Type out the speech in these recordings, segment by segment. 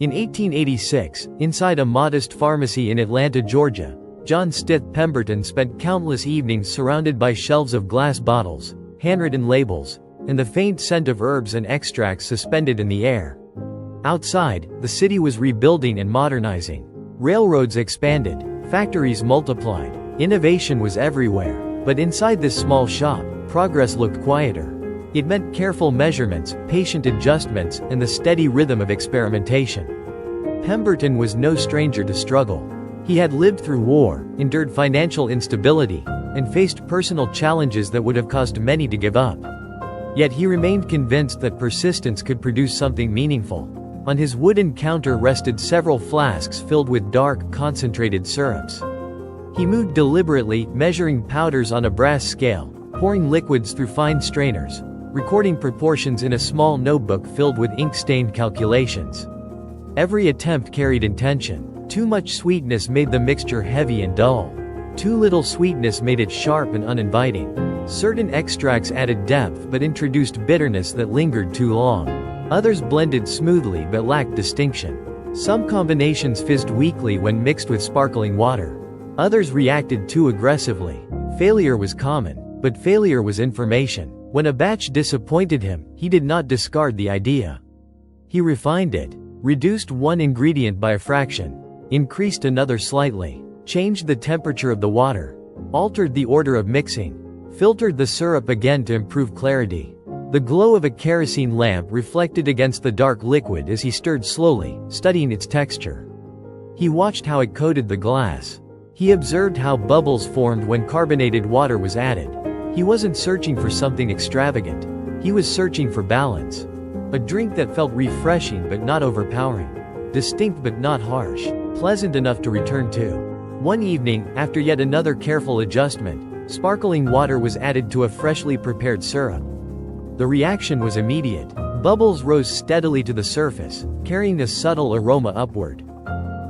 In 1886, inside a modest pharmacy in Atlanta, Georgia, John Stith Pemberton spent countless evenings surrounded by shelves of glass bottles, handwritten labels, and the faint scent of herbs and extracts suspended in the air. Outside, the city was rebuilding and modernizing. Railroads expanded, factories multiplied, innovation was everywhere. But inside this small shop, progress looked quieter. It meant careful measurements, patient adjustments, and the steady rhythm of experimentation. Pemberton was no stranger to struggle. He had lived through war, endured financial instability, and faced personal challenges that would have caused many to give up. Yet he remained convinced that persistence could produce something meaningful. On his wooden counter rested several flasks filled with dark, concentrated syrups. He moved deliberately, measuring powders on a brass scale, pouring liquids through fine strainers, recording proportions in a small notebook filled with ink-stained calculations. Every attempt carried intention. Too much sweetness made the mixture heavy and dull. Too little sweetness made it sharp and uninviting. Certain extracts added depth but introduced bitterness that lingered too long. Others blended smoothly but lacked distinction. Some combinations fizzed weakly when mixed with sparkling water. Others reacted too aggressively. Failure was common, but failure was information. When a batch disappointed him, he did not discard the idea. He refined it, reduced one ingredient by a fraction, increased another slightly, changed the temperature of the water, altered the order of mixing, filtered the syrup again to improve clarity. The glow of a kerosene lamp reflected against the dark liquid as he stirred slowly, studying its texture. He watched how it coated the glass. He observed how bubbles formed when carbonated water was added. He wasn't searching for something extravagant. He was searching for balance. A drink that felt refreshing but not overpowering. Distinct but not harsh. Pleasant enough to return to. One evening, after yet another careful adjustment, sparkling water was added to a freshly prepared syrup. The reaction was immediate. Bubbles rose steadily to the surface, carrying a subtle aroma upward.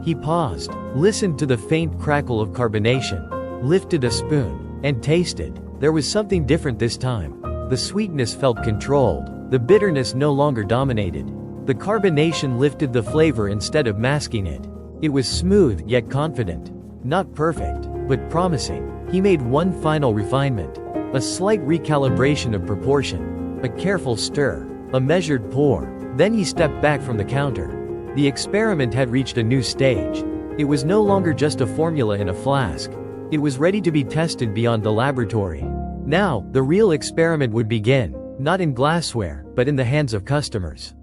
He paused, listened to the faint crackle of carbonation, lifted a spoon, and tasted. There was something different this time. The sweetness felt controlled. The bitterness no longer dominated. The carbonation lifted the flavor instead of masking it. It was smooth yet confident. Not perfect, but promising. He made one final refinement. A slight recalibration of proportion. A careful stir. A measured pour. Then he stepped back from the counter. The experiment had reached a new stage. It was no longer just a formula in a flask. It was ready to be tested beyond the laboratory. Now, the real experiment would begin, not in glassware, but in the hands of customers.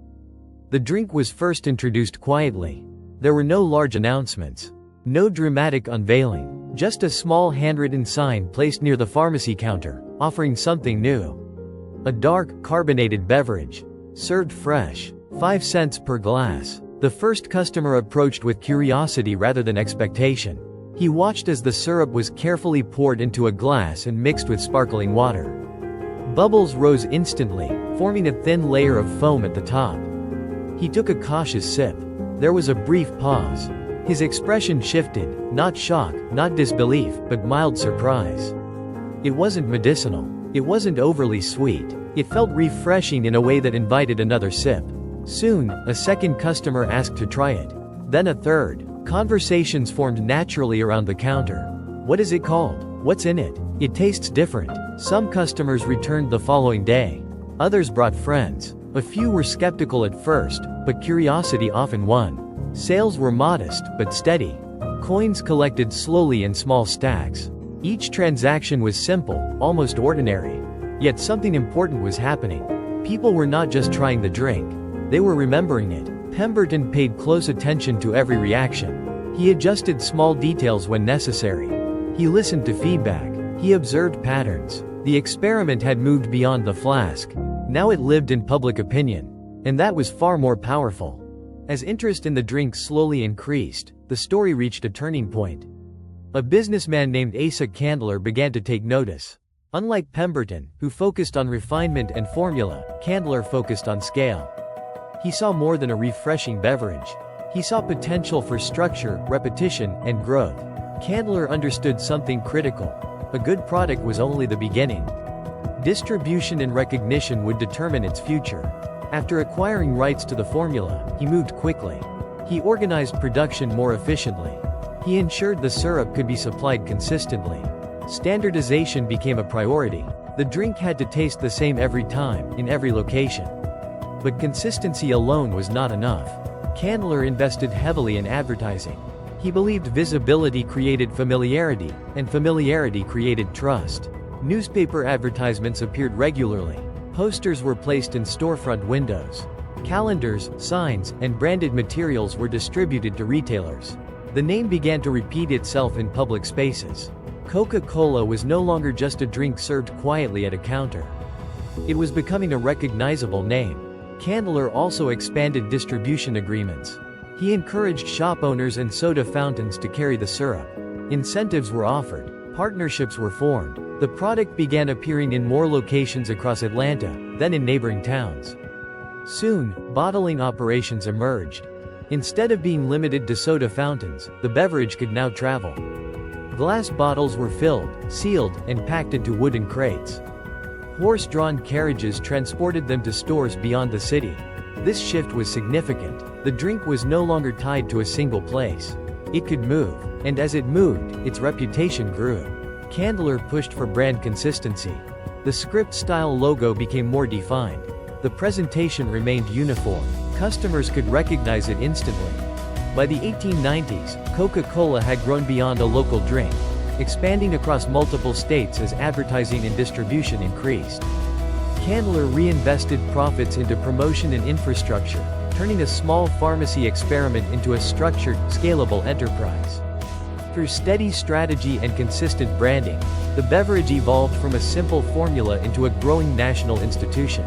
The drink was first introduced quietly. There were no large announcements. No dramatic unveiling. Just a small handwritten sign placed near the pharmacy counter, offering something new. A dark, carbonated beverage. Served fresh. 5 cents per glass. The first customer approached with curiosity rather than expectation. He watched as the syrup was carefully poured into a glass and mixed with sparkling water. Bubbles rose instantly, forming a thin layer of foam at the top. He took a cautious sip. There was a brief pause. His expression shifted, not shock, not disbelief, but mild surprise. It wasn't medicinal. It wasn't overly sweet. It felt refreshing in a way that invited another sip. Soon, a second customer asked to try it. Then a third. Conversations formed naturally around the counter. What is it called? What's in it? It tastes different. Some customers returned the following day. Others brought friends. A few were skeptical at first, but curiosity often won. Sales were modest, but steady. Coins collected slowly in small stacks. Each transaction was simple, almost ordinary. Yet something important was happening. People were not just trying the drink. They were remembering it. Pemberton paid close attention to every reaction. He adjusted small details when necessary. He listened to feedback. He observed patterns. The experiment had moved beyond the flask. Now it lived in public opinion. And that was far more powerful. As interest in the drink slowly increased, the story reached a turning point. A businessman named Asa Candler began to take notice. Unlike Pemberton, who focused on refinement and formula, Candler focused on scale. He saw more than a refreshing beverage. He saw potential for structure, repetition, and growth. Candler understood something critical. A good product was only the beginning. Distribution and recognition would determine its future. After acquiring rights to the formula, he moved quickly. He organized production more efficiently. He ensured the syrup could be supplied consistently. Standardization became a priority. The drink had to taste the same every time, in every location. But consistency alone was not enough. Candler invested heavily in advertising. He believed visibility created familiarity, and familiarity created trust. Newspaper advertisements appeared regularly. Posters were placed in storefront windows. Calendars, signs, and branded materials were distributed to retailers. The name began to repeat itself in public spaces. Coca-Cola was no longer just a drink served quietly at a counter. It was becoming a recognizable name. Candler also expanded distribution agreements. He encouraged shop owners and soda fountains to carry the syrup. Incentives were offered. Partnerships were formed. The product began appearing in more locations across Atlanta, then in neighboring towns. Soon, bottling operations emerged. Instead of being limited to soda fountains, the beverage could now travel. Glass bottles were filled, sealed, and packed into wooden crates. Horse-drawn carriages transported them to stores beyond the city. This shift was significant. The drink was no longer tied to a single place. It could move, and as it moved, its reputation grew. Candler pushed for brand consistency. The script-style logo became more defined. The presentation remained uniform. Customers could recognize it instantly. By the 1890s, Coca-Cola had grown beyond a local drink, expanding across multiple states as advertising and distribution increased. Candler reinvested profits into promotion and infrastructure, turning a small pharmacy experiment into a structured, scalable enterprise. Through steady strategy and consistent branding, the beverage evolved from a simple formula into a growing national institution.